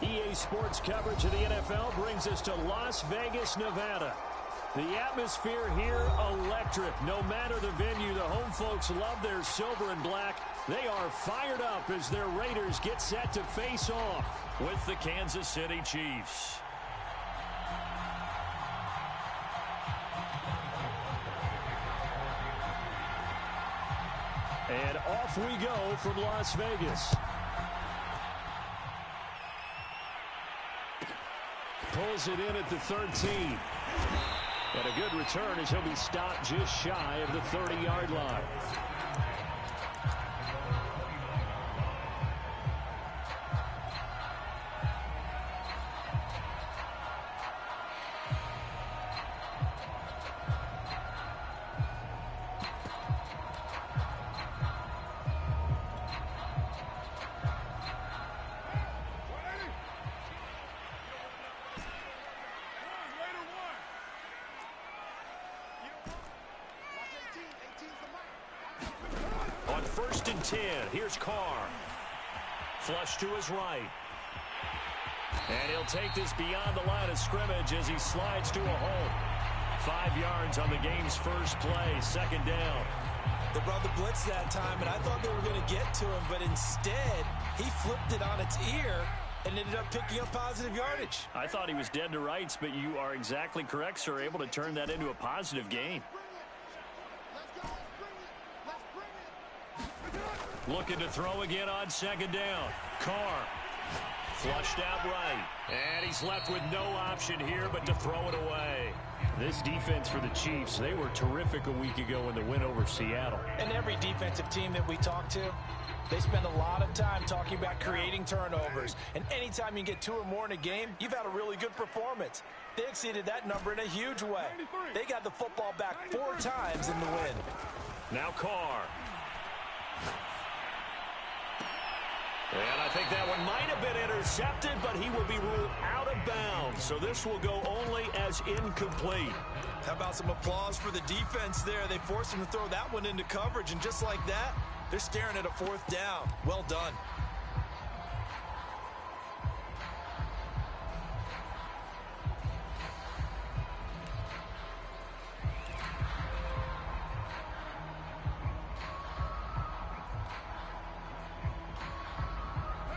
EA Sports coverage of the NFL brings us to Las Vegas, Nevada. The atmosphere here, electric. No matter the venue, the home folks love their silver and black. They are fired up as their Raiders get set to face off with the Kansas City Chiefs. And off we go from Las Vegas. Pulls it in at the 13. And a good return as he'll be stopped just shy of the 30-yard line. On 1st and 10, here's Carr. Flush to his right. And he'll take this beyond the line of scrimmage as he slides to a hole. 5 yards on the game's first play, 2nd down. They brought the blitz that time, and I thought they were going to get to him, but instead, he flipped it on its ear and ended up picking up positive yardage. I thought he was dead to rights, but you are exactly correct, sir. Able to turn that into a positive gain. Looking to throw again on 2nd down. Carr flushed out right. And he's left with no option here but to throw it away. This defense for the Chiefs, they were terrific a week ago in the win over Seattle. And every defensive team that we talk to, they spend a lot of time talking about creating turnovers. And anytime you get 2 or more in a game, you've had a really good performance. They exceeded that number in a huge way. They got the football back 4 times in the win. Now Carr. And I think that one might have been intercepted, but he will be ruled out of bounds. So this will go only as incomplete. How about some applause for the defense there? They forced him to throw that one into coverage, and just like that, they're staring at a 4th down. Well done.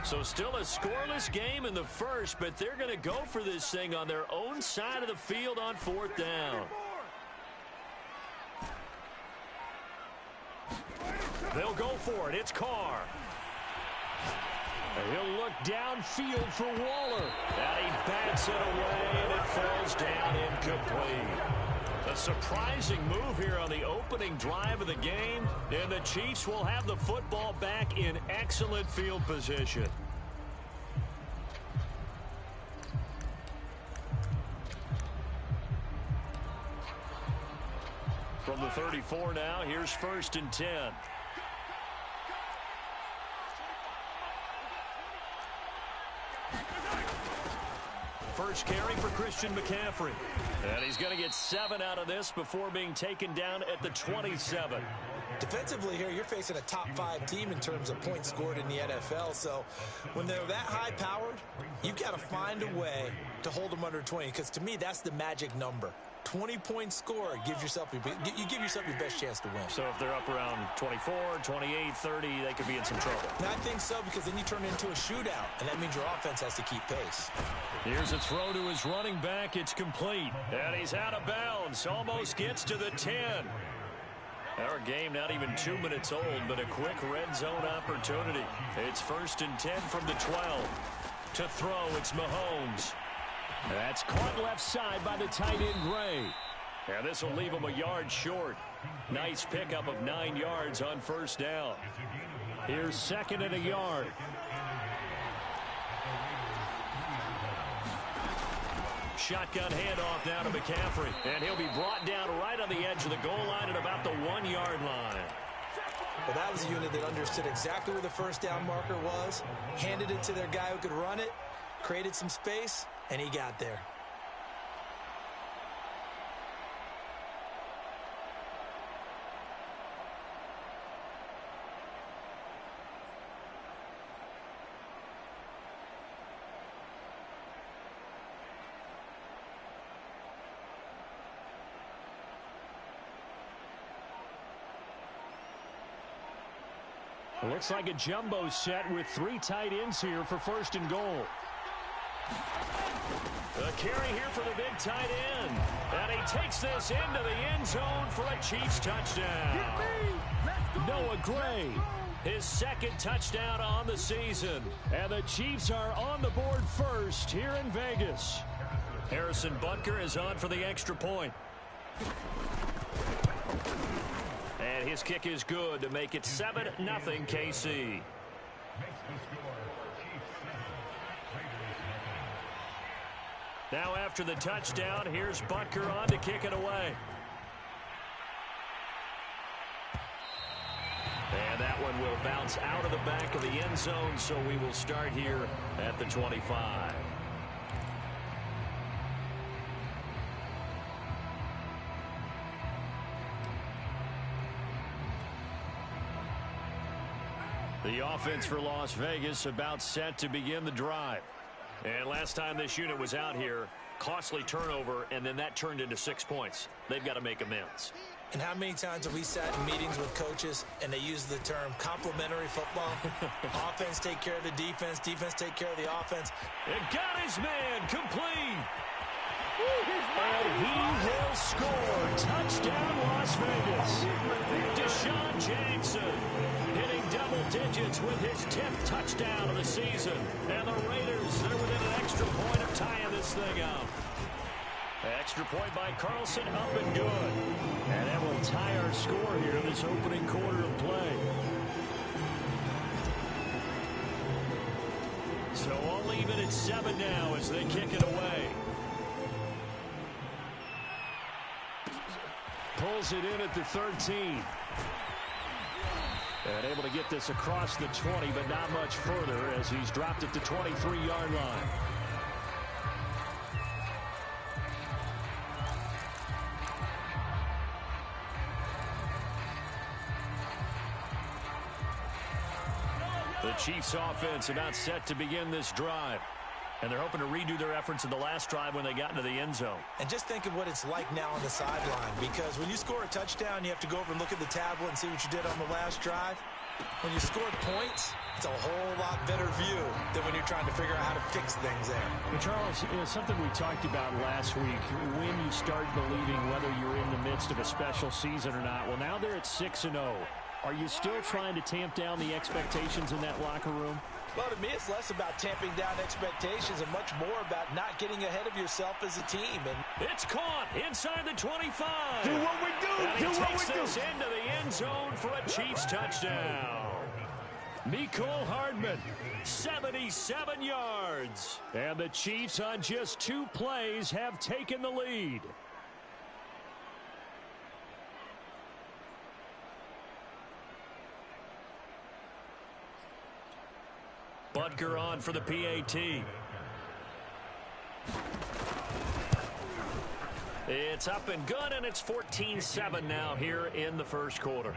So still a scoreless game in the first, but they're going to go for this thing on their own side of the field on 4th down. They'll go for it. It's Carr. He'll look downfield for Waller. And he bats it away, and it falls down incomplete. A surprising move here on the opening drive of the game, and the Chiefs will have the football back in excellent field position. From the 34 now, here's 1st and 10. First carry for Christian McCaffrey. And he's going to get 7 out of this before being taken down at the 27. Defensively here, you're facing a top 5 team in terms of points scored in the NFL. So when they're that high-powered, you've got to find a way to hold them under 20. Because to me, that's the magic number. 20-point score gives yourself you give yourself your best chance to win. So if they're up around 24, 28, 30, they could be in some trouble. And I think so, because then you turn it into a shootout, and that means your offense has to keep pace. Here's a throw to his running back. It's complete. And he's out of bounds. Almost gets to the 10. Our game not even 2 minutes old, but a quick red zone opportunity. It's 1st and 10 from the 12. To throw, it's Mahomes. That's caught left side by the tight end, Gray. And this will leave him a yard short. Nice pickup of 9 yards on 1st down. Here's 2nd and a yard. Shotgun handoff now to McCaffrey. And he'll be brought down right on the edge of the goal line at about the 1-yard line. Well, that was a unit that understood exactly where the 1st down marker was, handed it to their guy who could run it, created some space, and he got there. Looks like a jumbo set with 3 tight ends here for 1st and goal. A carry here for the big tight end. And he takes this into the end zone for a Chiefs touchdown. Noah Gray, his 2nd touchdown on the season. And the Chiefs are on the board first here in Vegas. Harrison Butker is on for the extra point. And his kick is good to make it 7-0 KC. Now after the touchdown, here's Butker on to kick it away. And that one will bounce out of the back of the end zone, so we will start here at the 25. The offense for Las Vegas about set to begin the drive. And last time this unit was out here, costly turnover, and then that turned into 6 points. They've got to make amends. And how many times have we sat in meetings with coaches and they use the term complementary football? Offense take care of the defense, defense take care of the offense. And got his man complete. And he will score. Touchdown, Las Vegas. Deshaun Jackson hitting double digits with his 10th touchdown of the season. And the Raiders, they're within an extra point of tying this thing up. Extra point by Carlson, up and good. And that will tie our score here in this opening quarter of play. So all even at 7 now as they kick it away. Pulls it in at the 13. And able to get this across the 20, but not much further as he's dropped at the 23-yard line. The Chiefs offense about set to begin this drive. And they're hoping to redo their efforts in the last drive when they got into the end zone. And just think of what it's like now on the sideline, because when you score a touchdown, you have to go over and look at the tablet and see what you did on the last drive. When you score points, it's a whole lot better view than when you're trying to figure out how to fix things there. But Charles, something we talked about last week, when you start believing whether you're in the midst of a special season or not. Well, now they're at 6-0. Are you still trying to tamp down the expectations in that locker room? Well, to me, it's less about tamping down expectations and much more about not getting ahead of yourself as a team. And it's caught inside the 25. Do what we do. And he do what we takes do. this into the end zone for a Chiefs touchdown. Mecole Hardman, 77 yards. And the Chiefs on just 2 plays have taken the lead. Butker on for the PAT. It's up and good, and it's 14-7 now here in the first quarter.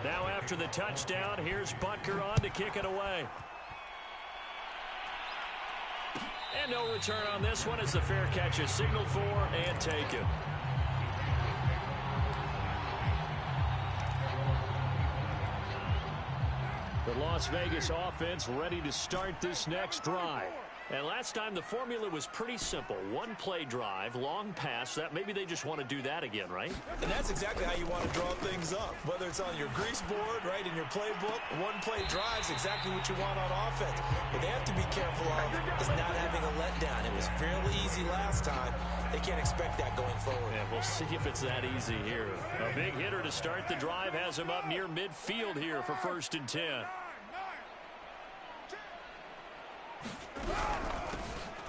Now after the touchdown, here's Butker on to kick it away. And no return on this one as the fair catch is signaled for and taken. The Las Vegas offense ready to start this next drive. And last time the formula was pretty simple. 1-play drive, long pass. That maybe they just want to do that again, right? And that's exactly how you want to draw things up. Whether it's on your grease board, right, in your playbook, 1-play drive's exactly what you want on offense. What they have to be careful of is not having a letdown. It was fairly easy last time. They can't expect that going forward. Yeah, we'll see if it's that easy here. A big hitter to start the drive has him up near midfield here for 1st and 10.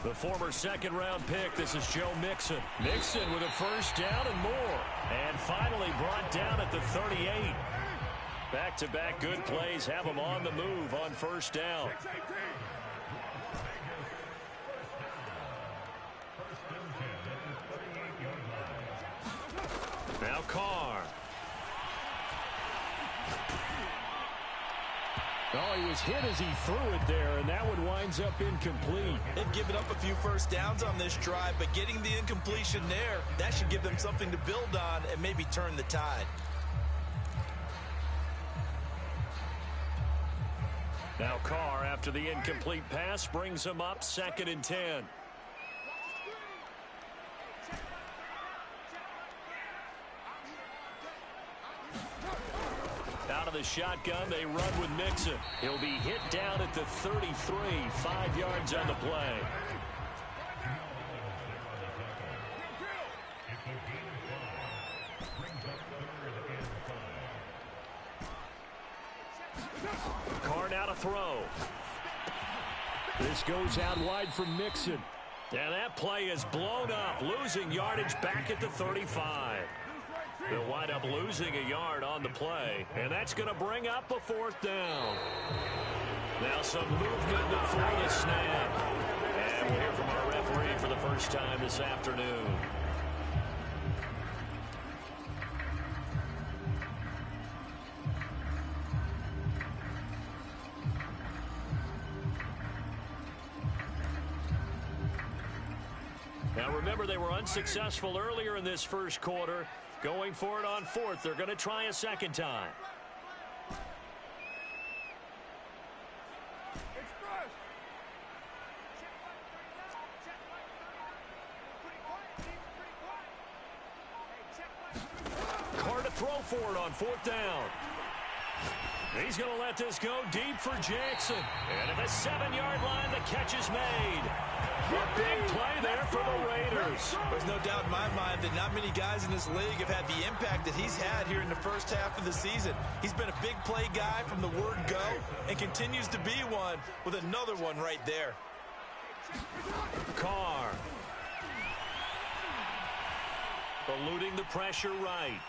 The former second-round pick, this is Joe Mixon. Mixon with a first down and more. And finally brought down at the 38. Back-to-back good plays have him on the move on first down. Now Carr. Oh, he was hit as he threw it there, and that one winds up incomplete. They've given up a few first downs on this drive, but getting the incompletion there, that should give them something to build on and maybe turn the tide. Now Carr, after the incomplete pass, brings him up 2nd and 10. Out of the shotgun, they run with Mixon. He'll be hit down at the 33, 5 yards on the play. Carr now to throw. This goes out wide from Mixon. And that play is blown up, losing yardage back at the 35. They'll wind up losing a yard on the play, and that's going to bring up a 4th down. Now some movement before the snap. And we'll hear from our referee for the first time this afternoon. Now remember, they were unsuccessful earlier in this first quarter. Going for it on 4th. They're going to try a second time. Carr to throw for it on 4th down. He's going to let this go deep for Jackson. And at the 7-yard line, the catch is made. A big play there for the Raiders. There's no doubt in my mind that not many guys in this league have had the impact that he's had here in the first half of the season. He's been a big play guy from the word go and continues to be one with another one right there. Carr. Eluding the pressure right.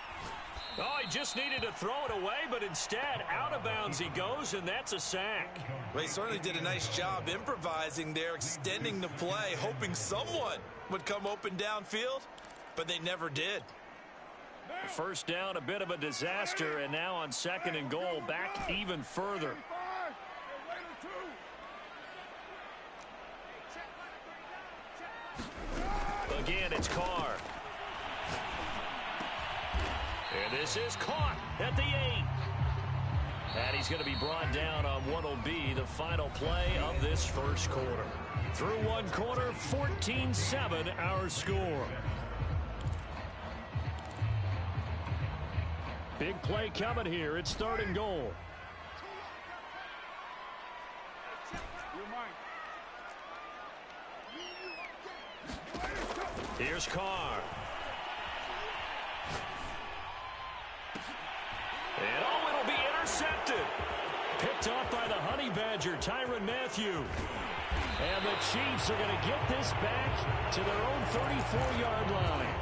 Oh, he just needed to throw it away, but instead, out of bounds he goes, and that's a sack. Well, he certainly did a nice job improvising there, extending the play, hoping someone would come open downfield, but they never did. First down, a bit of a disaster, and now on 2nd and goal, back even further. Again, it's Carr. And this is caught at the 8. And he's going to be brought down on what will be the final play of this first quarter. Through one quarter, 14-7 our score. Big play coming here. It's 3rd and goal. Here's Carr. And oh, it'll be intercepted. Picked off by the Honey Badger, Tyrann Mathieu. And the Chiefs are going to get this back to their own 34-yard line.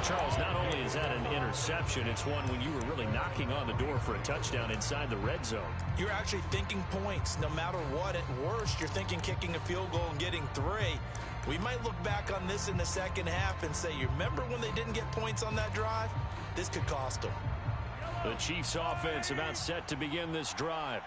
Charles, not only is that an interception, it's one when you were really knocking on the door for a touchdown inside the red zone. You're actually thinking points. No matter what, at worst, you're thinking kicking a field goal and getting 3. We might look back on this in the second half and say, you remember when they didn't get points on that drive? This could cost them. The Chiefs offense about set to begin this drive.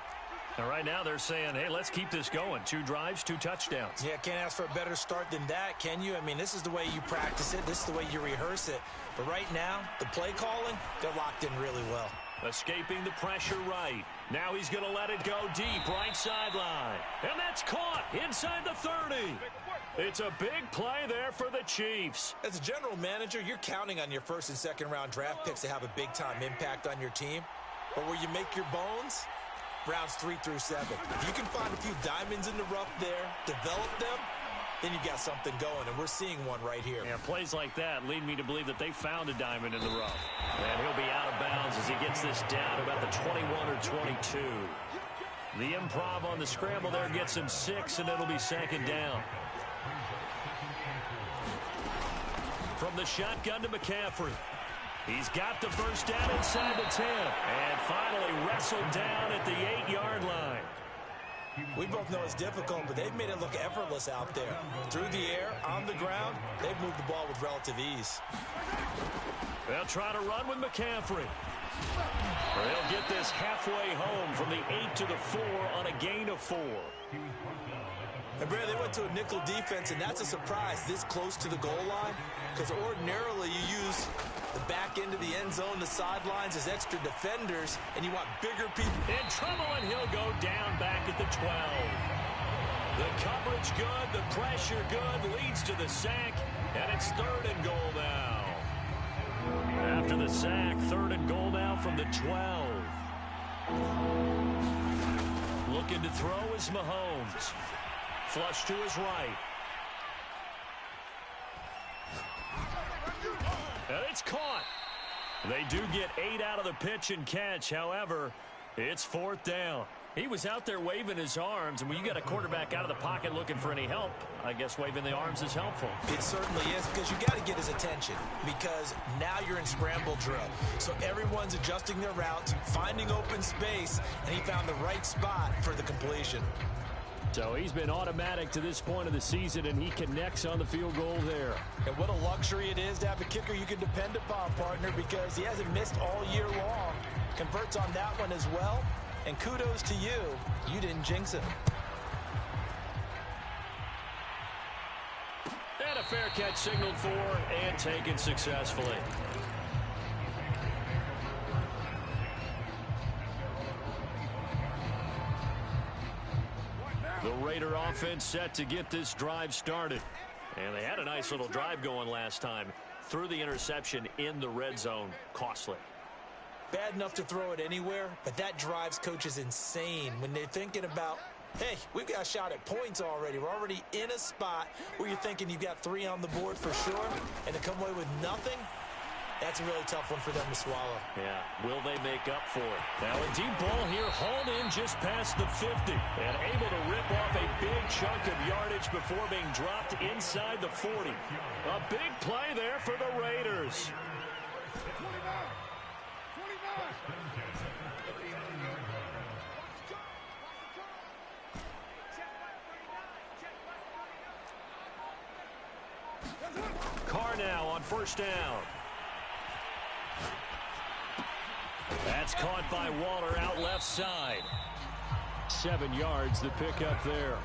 And right now they're saying, hey, let's keep this going. 2 drives, 2 touchdowns. Yeah, can't ask for a better start than that, can you? I mean, this is the way you practice it. This is the way you rehearse it. But right now, the play calling, they're locked in really well. Escaping the pressure right. Now he's going to let it go deep, right sideline. And that's caught inside the 30. It's a big play there for the Chiefs. As a general manager, you're counting on your 1st and 2nd round draft picks to have a big-time impact on your team. But where you make your bones, rounds 3 through 7. If you can find a few diamonds in the rough there, develop them, then you've got something going, and we're seeing one right here. Yeah, plays like that lead me to believe that they found a diamond in the rough. And he'll be out of bounds as he gets this down to about the 21 or 22. The improv on the scramble there gets him 6, and it'll be 2nd down. From the shotgun to McCaffrey. He's got the first down inside the 10. And finally wrestled down at the 8-yard line. We both know it's difficult, but they've made it look effortless out there. Through the air, on the ground, they've moved the ball with relative ease. They'll try to run with McCaffrey. They'll get this halfway home from the 8 to the 4 on a gain of 4. And Brad, they went to a nickel defense, and that's a surprise this close to the goal line, because ordinarily you use the back end of the end zone, the sidelines as extra defenders, and you want bigger people. In trouble, and he'll go down back at the 12. The coverage good, the pressure good, leads to the sack, and it's 3rd and goal now. After the sack, 3rd and goal now from the 12. Looking to throw is Mahomes. Flush to his right. And it's caught. They do get 8 out of the pitch and catch. However, it's 4th down. He was out there waving his arms, and when you got a quarterback out of the pocket looking for any help, I guess waving the arms is helpful. It certainly is, because you got to get his attention, because now you're in scramble drill. So everyone's adjusting their routes, finding open space, and he found the right spot for the completion. So he's been automatic to this point of the season, and he connects on the field goal there. And what a luxury it is to have a kicker you can depend upon, partner, because he hasn't missed all year long. Converts on that one as well. And kudos to you. You didn't jinx it. And a fair catch signaled for and taken successfully. The Raider offense set to get this drive started. And they had a nice little drive going last time. Threw the interception in the red zone. Costly. Bad enough to throw it anywhere, but that drives coaches insane when they're thinking about, hey, we've got a shot at points already. We're already in a spot where you're thinking you've got 3 on the board for sure, and to come away with nothing, that's a really tough one for them to swallow. Yeah, will they make up for it? Now a deep ball here, hauled in just past the 50, and able to rip off a big chunk of yardage before being dropped inside the 40. A big play there for the Raiders. Carr now on 1st down. That's caught by Waller out left side. 7 yards the pickup there.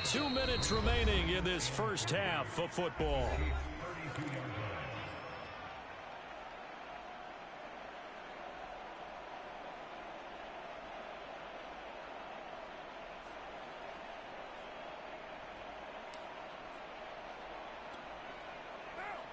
2 minutes remaining in this first half of football.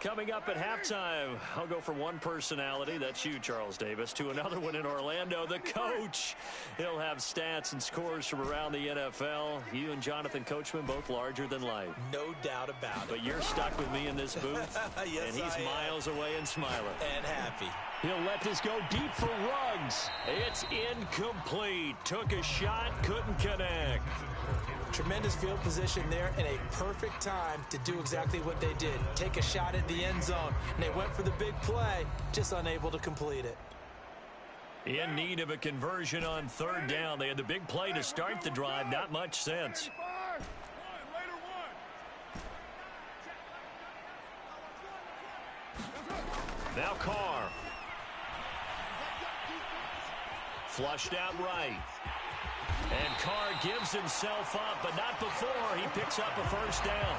Coming up at halftime, I'll go from one personality, that's you, Charles Davis, to another one in Orlando, the coach. He'll have stats and scores from around the NFL. You and Jonathan Coachman, both larger than life. No doubt about it. But you're stuck with me in this booth, yes, and he's miles away and smiling. And happy. He'll let this go deep for Ruggs. It's incomplete. Took a shot, couldn't connect. Tremendous field position there and a perfect time to do exactly what they did. Take a shot at the end zone. And they went for the big play, just unable to complete it. In need of a conversion on 3rd down. They had the big play to start the drive. Not much sense. Now Carr. Flushed out right. And Carr gives himself up, but not before he picks up a 1st down.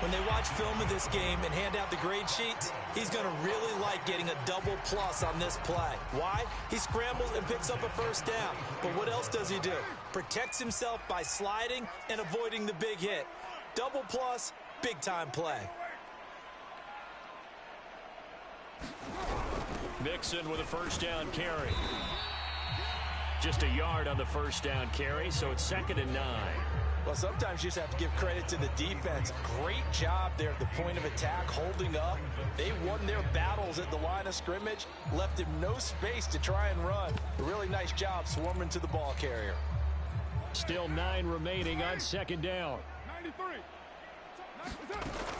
When they watch film of this game and hand out the grade sheets, he's going to really like getting a double plus on this play. Why? He scrambles and picks up a 1st down. But what else does he do? Protects himself by sliding and avoiding the big hit. Double plus, big-time play. Mixon with a 1st down carry. Just a yard on the 1st down carry, so it's 2nd and 9. Well, sometimes you just have to give credit to the defense. Great job there at the point of attack, holding up. They won their battles at the line of scrimmage, left him no space to try and run. A really nice job swarming to the ball carrier. Still 9 remaining on 2nd down. 93.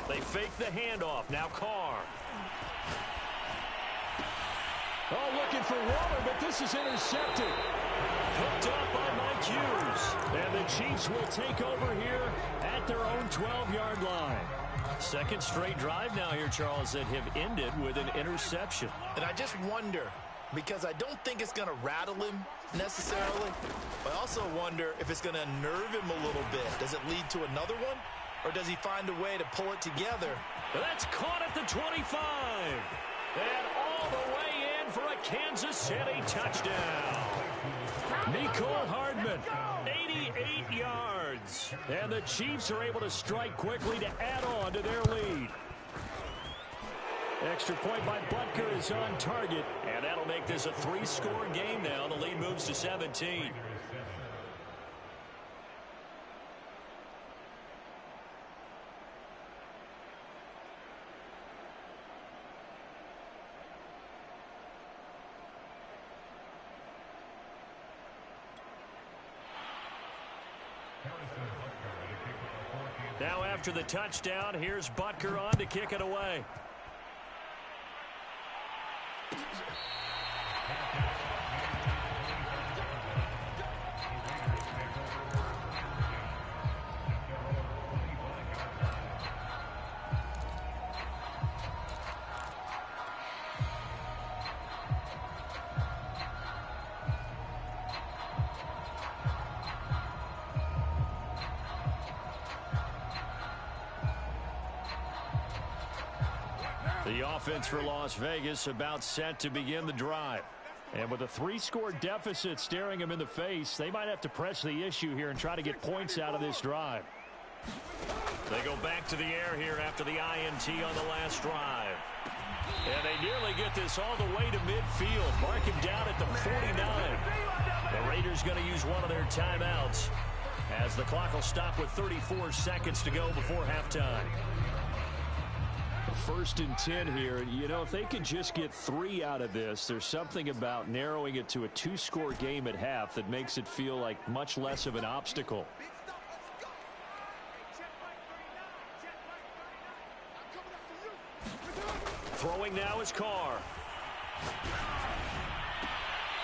They fake the handoff. Now Carr. Oh, looking for Waller, but this is intercepted. Hooked up by Mike Hughes. And the Chiefs will take over here at their own 12-yard line. 2nd straight drive now here, Charles, that have ended with an interception. And I just wonder, because I don't think it's going to rattle him necessarily. But I also wonder if it's going to unnerve him a little bit. Does it lead to another one, or does he find a way to pull it together? That's caught at the 25. And all the way in for a Kansas City touchdown. Nicole Hardman, 88 yards. And the Chiefs are able to strike quickly to add on to their lead. Extra point by Butker is on target, and that'll make this a 3-score game now. The lead moves to 17. Now after the touchdown, here's Butker on to kick it away. The offense for Las Vegas about set to begin the drive. And with a 3-score deficit staring them in the face, they might have to press the issue here and try to get points out of this drive. They go back to the air here after the INT on the last drive. And they nearly get this all the way to midfield. Mark him down at the 49. The Raiders going to use one of their timeouts as the clock will stop with 34 seconds to go before halftime. 1st and 10 here. You know, if they can just get 3 out of this, there's something about narrowing it to a 2-score game at half that makes it feel like much less of an obstacle. Throwing now is Carr.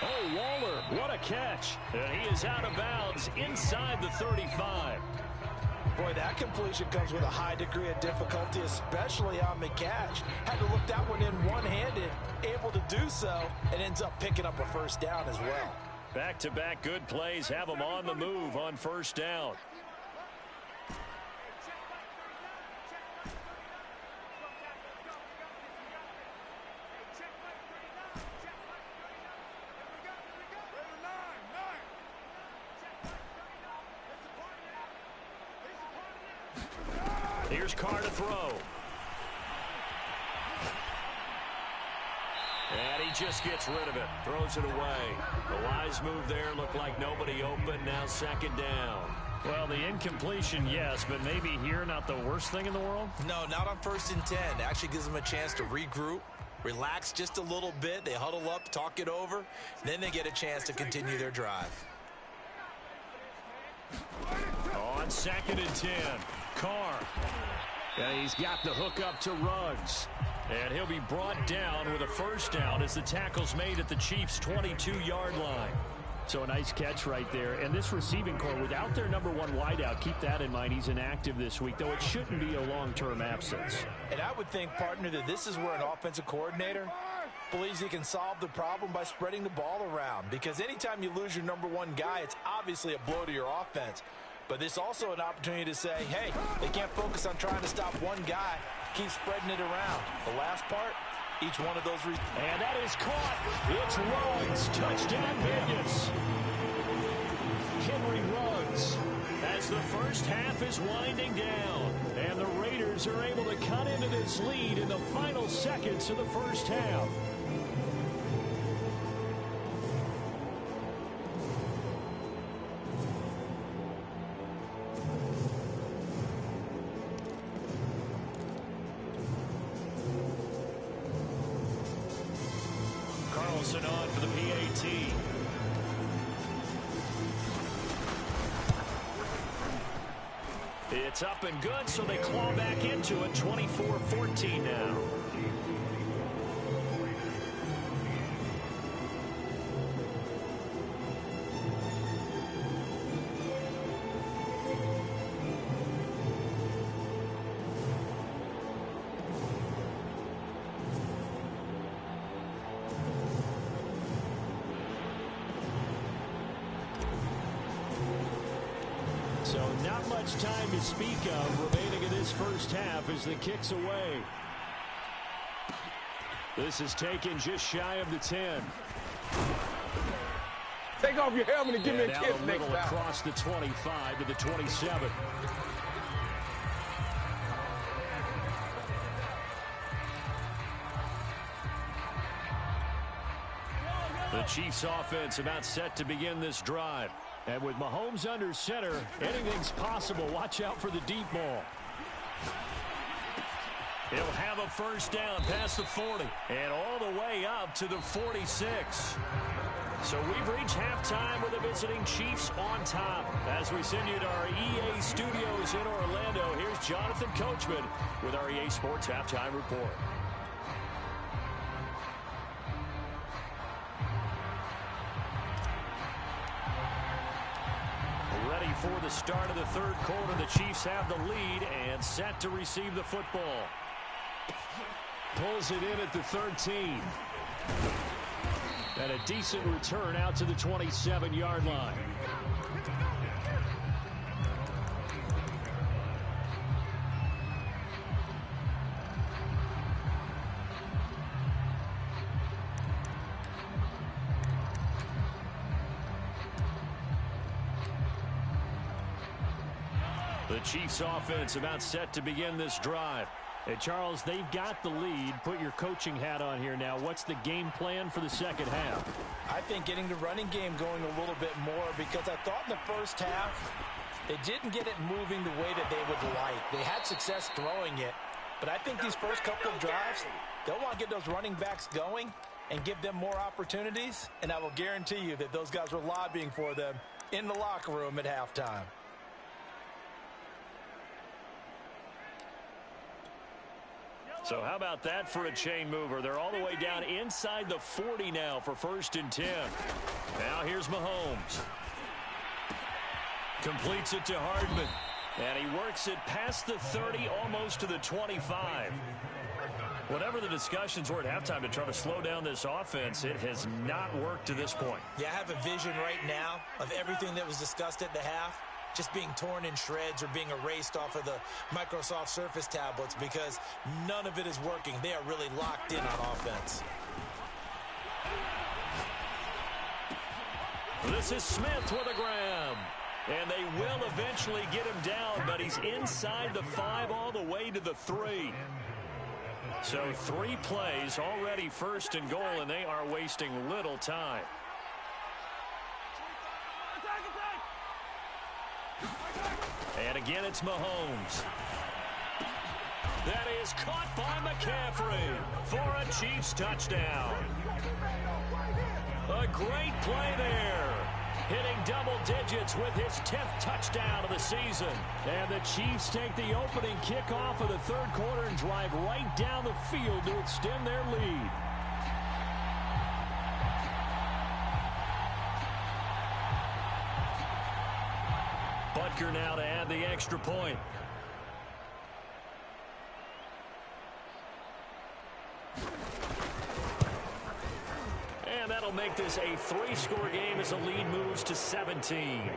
Oh, Waller, what a catch. And he is out of bounds inside the 35. Boy, that completion comes with a high degree of difficulty, especially on the catch. Had to look that one in one-handed, able to do so, and ends up picking up a 1st down as well. Back-to-back good plays have them on the move on 1st down. Here's Carr to throw. And he just gets rid of it. Throws it away. The wise move there. Looked like nobody open. Now 2nd down. Well, the incompletion, yes, but maybe here not the worst thing in the world? No, not on 1st and 10. It actually gives them a chance to regroup, relax just a little bit. They huddle up, talk it over. Then they get a chance to continue their drive. On 2nd and 10. Carr. And he's got the hook up to Ruggs. And he'll be brought down with a 1st down as the tackle's made at the Chiefs' 22-yard line. So a nice catch right there. And this receiving core, without their number 1 wideout, keep that in mind. He's inactive this week, though it shouldn't be a long-term absence. And I would think, partner, that this is where an offensive coordinator believes he can solve the problem by spreading the ball around. Because anytime you lose your number 1 guy, it's obviously a blow to your offense. But there's also an opportunity to say, hey, they can't focus on trying to stop one guy. Keep spreading it around. The last part, each one of those. And that is caught. It's Ruggs. Touchdown, Vegas. Henry Ruggs. As the first half is winding down. And the Raiders are able to cut into this lead in the final seconds of the first half. On for the PAT. It's up and good, so they claw back into it. 24-14 now. So not much time to speak of remaining in this first half as the kick's away. This is taken just shy of the 10. Take off your helmet and give me a kiss next little time. Across the 25 to the 27. The Chiefs offense about set to begin this drive. And with Mahomes under center, anything's possible. Watch out for the deep ball. He'll have a first down past the 40 and all the way up to the 46. So we've reached halftime with the visiting Chiefs on top. As we send you to our EA studios in Orlando, here's Jonathan Coachman with our EA Sports Halftime Report. Ready for the start of the third quarter. The Chiefs have the lead and set to receive the football. Pulls it in at the 13. And a decent return out to the 27-yard line. The Chiefs offense about set to begin this drive. Hey, Charles, they've got the lead. Put your coaching hat on here now. What's the game plan for the second half? I think getting the running game going a little bit more, because I thought in the first half they didn't get it moving the way that they would like. They had success throwing it, but I think these first couple of drives, they'll want to get those running backs going and give them more opportunities, and I will guarantee you that those guys were lobbying for them in the locker room at halftime. So how about that for a chain mover? They're all the way down inside the 40 now for 1st and 10. Now here's Mahomes. Completes it to Hardman. And he works it past the 30, almost to the 25. Whatever the discussions were at halftime to try to slow down this offense, it has not worked to this point. Yeah, I have a vision right now of everything that was discussed at the half just being torn in shreds or being erased off of the Microsoft Surface tablets, because none of it is working. They are really locked in on offense. This is Smith with a grab. And they will eventually get him down, but he's inside the 5 all the way to the 3. So 3 plays, already 1st and goal, and they are wasting little time. And again, it's Mahomes. That is caught by McCaffrey for a Chiefs touchdown. A great play there. Hitting double digits with his 10th touchdown of the season. And the Chiefs take the opening kickoff of the third quarter and drive right down the field to extend their lead. Butker now to add the extra point. And that'll make this a 3-score game as the lead moves to 17.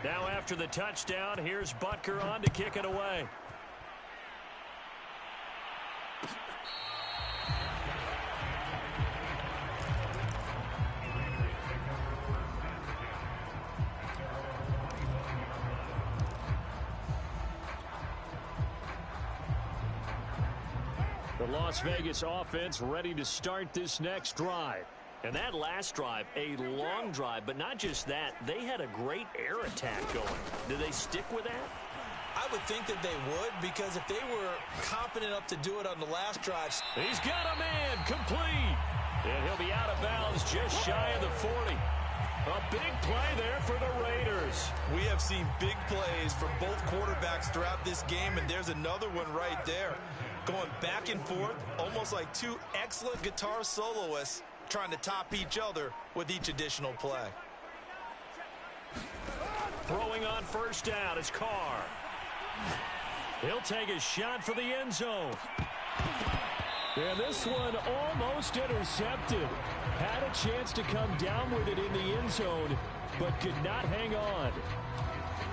Now after the touchdown, here's Butker on to kick it away. The Las Vegas offense ready to start this next drive. And that last drive, a long drive, but not just that, they had a great air attack going. Do they stick with that? I would think that they would, because if they were confident enough to do it on the last drive. He's got a man, complete. And he'll be out of bounds just shy of the 40. A big play there for the Raiders. We have seen big plays from both quarterbacks throughout this game, and there's another one right there. Going back and forth, almost like two excellent guitar soloists trying to top each other with each additional play. Throwing on first down is Carr. He'll take a shot for the end zone. And this one almost intercepted. Had a chance to come down with it in the end zone, but could not hang on.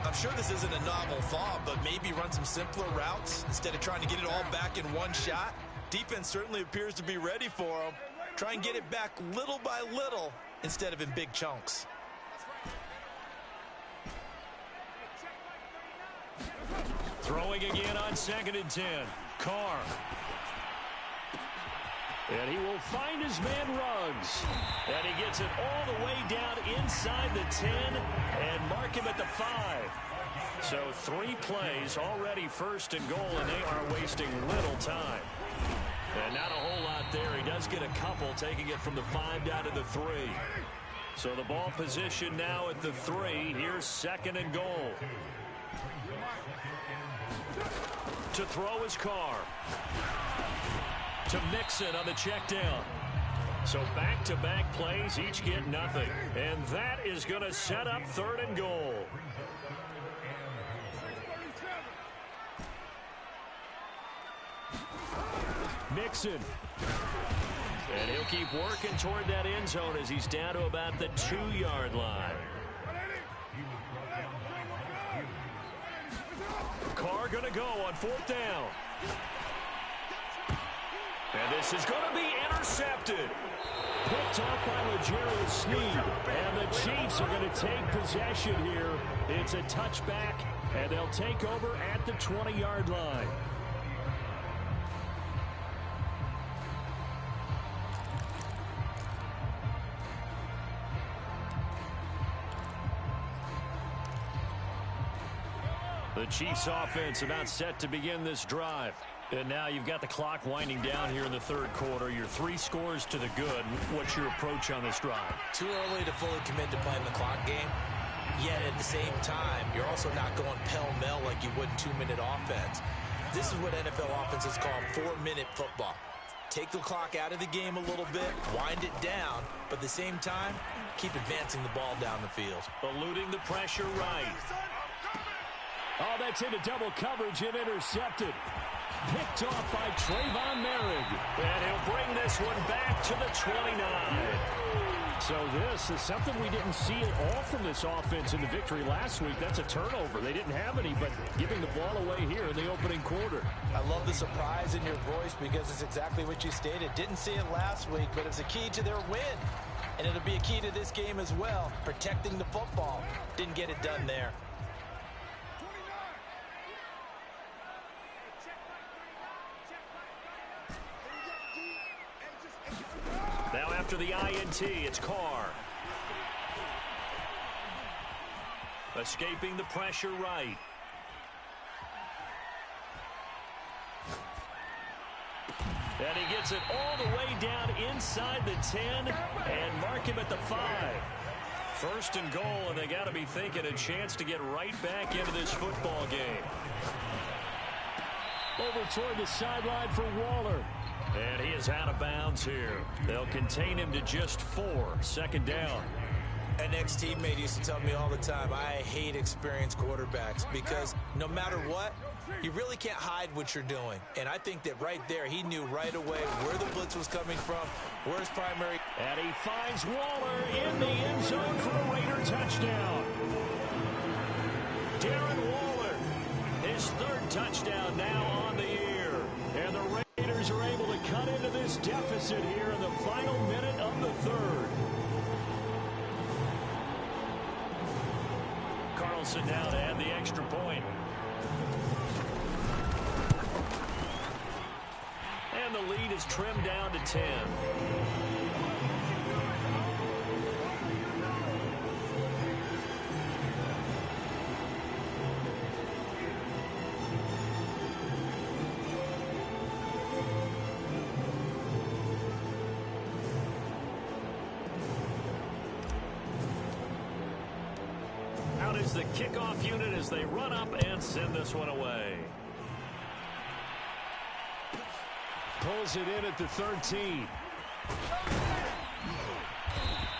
I'm sure this isn't a novel thought, but maybe run some simpler routes instead of trying to get it all back in one shot. Defense certainly appears to be ready for him. Try and get it back little by little instead of in big chunks. Throwing again on 2nd and 10. Carr. And he will find his man Ruggs. And he gets it all the way down inside the 10 and mark him at the 5. So 3 plays already 1st and goal, and they are wasting little time. And not a whole lot there. He does get a couple, taking it from the 5 down to the 3. So the ball position now at the 3. Here's 2nd and goal. To throw his Carr. To Mixon on the check down. So back-to-back plays, each get nothing. And that is going to set up 3rd and goal. Mixon. And he'll keep working toward that end zone as he's down to about the 2-yard line. Carr going to go on 4th down. And this is going to be intercepted. Picked off by L'Jarius Sneed. And the Chiefs are going to take possession here. It's a touchback, and they'll take over at the 20-yard line. The Chiefs offense about set to begin this drive. And now you've got the clock winding down here in the 3rd quarter. You're 3 scores to the good. What's your approach on this drive? Too early to fully commit to playing the clock game. Yet at the same time, you're also not going pell-mell like you would in 2-minute offense. This is what NFL offenses call 4-minute football. Take the clock out of the game a little bit, wind it down, but at the same time, keep advancing the ball down the field. Eluding the pressure right. Oh, that's into double coverage and intercepted. Picked off by Trayvon Merrick. And he'll bring this one back to the 29. So this is something we didn't see at all from this offense in the victory last week. That's a turnover. They didn't have any, but giving the ball away here in the opening quarter. I love the surprise in your voice because it's exactly what you stated. Didn't see it last week, but it's a key to their win. And it'll be a key to this game as well, protecting the football. Didn't get it done there. Now after the INT, it's Carr. Escaping the pressure right. And he gets it all the way down inside the 10 and mark him at the 5. 1st and goal, and they got to be thinking a chance to get right back into this football game. Over toward the sideline for Waller. And he is out of bounds here. They'll contain him to just 4. 2nd down. An ex-teammate used to tell me all the time, I hate experienced quarterbacks because no matter what, you really can't hide what you're doing. And I think that right there, he knew right away where the blitz was coming from, where his primary. And he finds Waller in the end zone for a Raider touchdown. Darren Waller, his 3rd touchdown now on the year. And the Raiders are able to cut into this deficit here in the final minute of the 3rd. Carlson now to add the extra point. And the lead is trimmed down to 10. Out is the kickoff unit as they run up and send this one away. Pulls it in at the 13.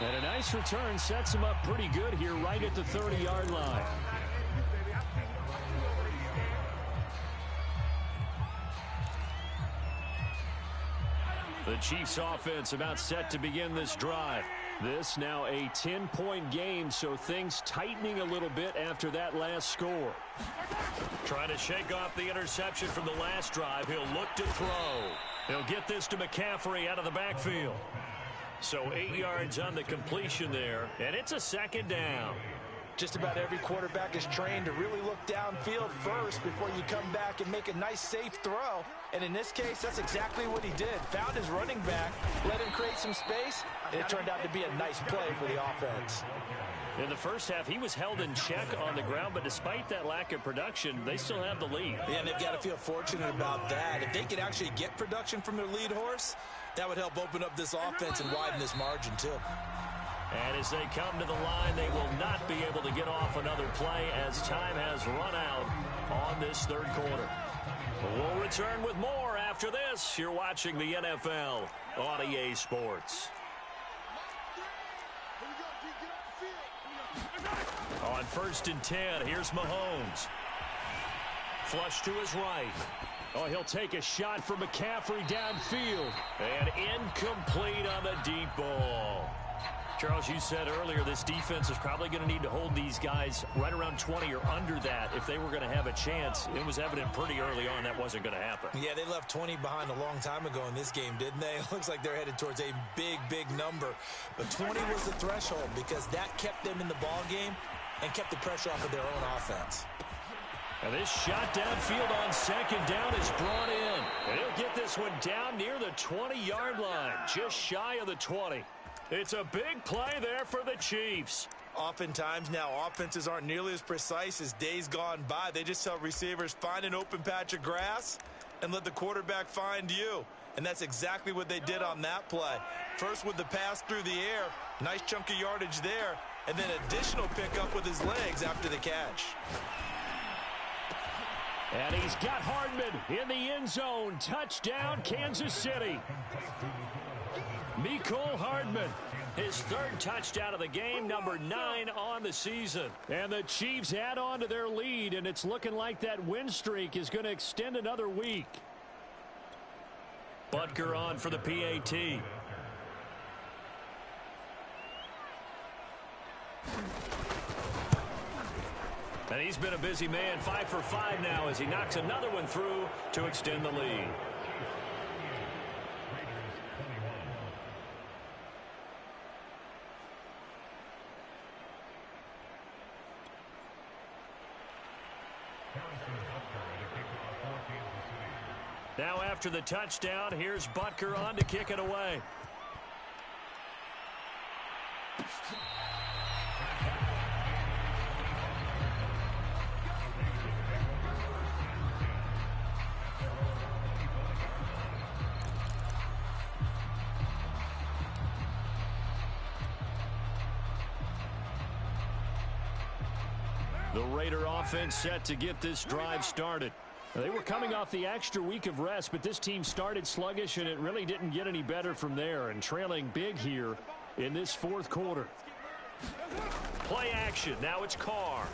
And a nice return sets him up pretty good here right at the 30-yard line. The Chiefs offense about set to begin this drive. This now a 10-point game, so things tightening a little bit after that last score. Trying to shake off the interception from the last drive. He'll look to throw. He'll get this to McCaffrey out of the backfield. So 8 yards on the completion there, and it's a second down. Just about every quarterback is trained to really look downfield first before you come back and make a nice, safe throw. And in this case, that's exactly what he did. Found his running back, let him create some space, and it turned out to be a nice play for the offense. In the first half, he was held in check on the ground, but despite that lack of production, they still have the lead. Yeah, and they've got to feel fortunate about that. If they could actually get production from their lead horse, that would help open up this offense and widen this margin, too. And as they come to the line, they will not be able to get off another play as time has run out on this third quarter. We'll return with more after this. You're watching the NFL on EA Sports. On 1st and 10, here's Mahomes. Flush to his right. Oh, he'll take a shot from McCaffrey downfield. And incomplete on the deep ball. Charles, you said earlier this defense is probably going to need to hold these guys right around 20 or under that if they were going to have a chance. It was evident pretty early on that wasn't going to happen. Yeah, they left 20 behind a long time ago in this game, didn't they? It looks like they're headed towards a big, big number. But 20 was the threshold because that kept them in the ball game and kept the pressure off of their own offense. And this shot downfield on second down is brought in. And he'll get this one down near the 20-yard line, just shy of the 20. It's a big play there for the Chiefs. Oftentimes now, offenses aren't nearly as precise as days gone by. They just tell receivers, find an open patch of grass and let the quarterback find you. And that's exactly what they did on that play. First with the pass through the air, nice chunk of yardage there, and then additional pickup with his legs after the catch. And he's got Hardman in the end zone. Touchdown, Kansas City. Mecole Hardman, his third touchdown of the game, number 9 on the season. And the Chiefs add on to their lead, and it's looking like that win streak is going to extend another week. Butker on for the PAT. And he's been a busy man, 5 for 5 now as he knocks another one through to extend the lead. Now after the touchdown, here's Butker on to kick it away. The Raider offense set to get this drive started. They were coming off the extra week of rest, but this team started sluggish, and it really didn't get any better from there, and trailing big here in this fourth quarter. Play action. Now it's Carr.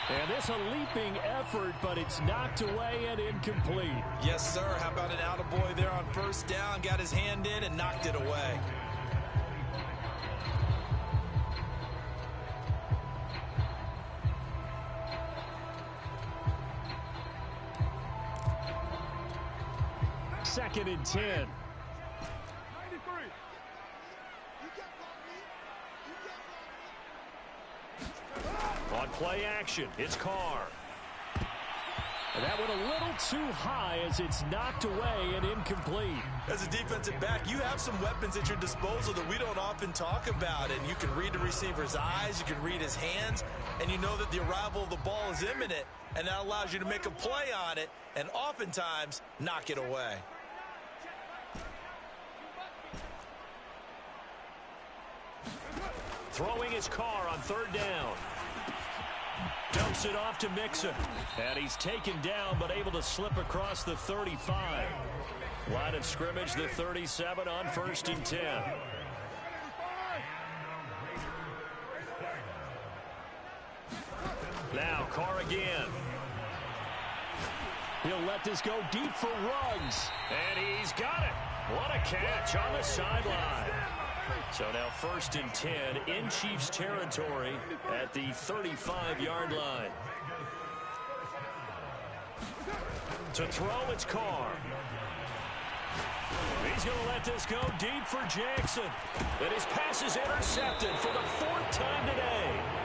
And this a leaping effort, but it's knocked away and incomplete. Yes, sir. How about an attaboy there on first down? Got his hand in and knocked it away. Second and 10. On play action, it's Carr. And that went a little too high as it's knocked away and incomplete. As a defensive back, you have some weapons at your disposal that we don't often talk about. And you can read the receiver's eyes, you can read his hands, and you know that the arrival of the ball is imminent. And that allows you to make a play on it and oftentimes knock it away. Throwing his Carr on third down. Dumps it off to Mixon. And he's taken down, but able to slip across the 35. Line of scrimmage, the 37 on 1st and 10. Now Carr again. He'll let this go deep for Ruggs. And he's got it. What a catch on the sideline. So now 1st and 10 in Chiefs territory at the 35-yard line. To throw, it's Carr. He's going to let this go deep for Jackson. And his pass is intercepted for the 4th time today.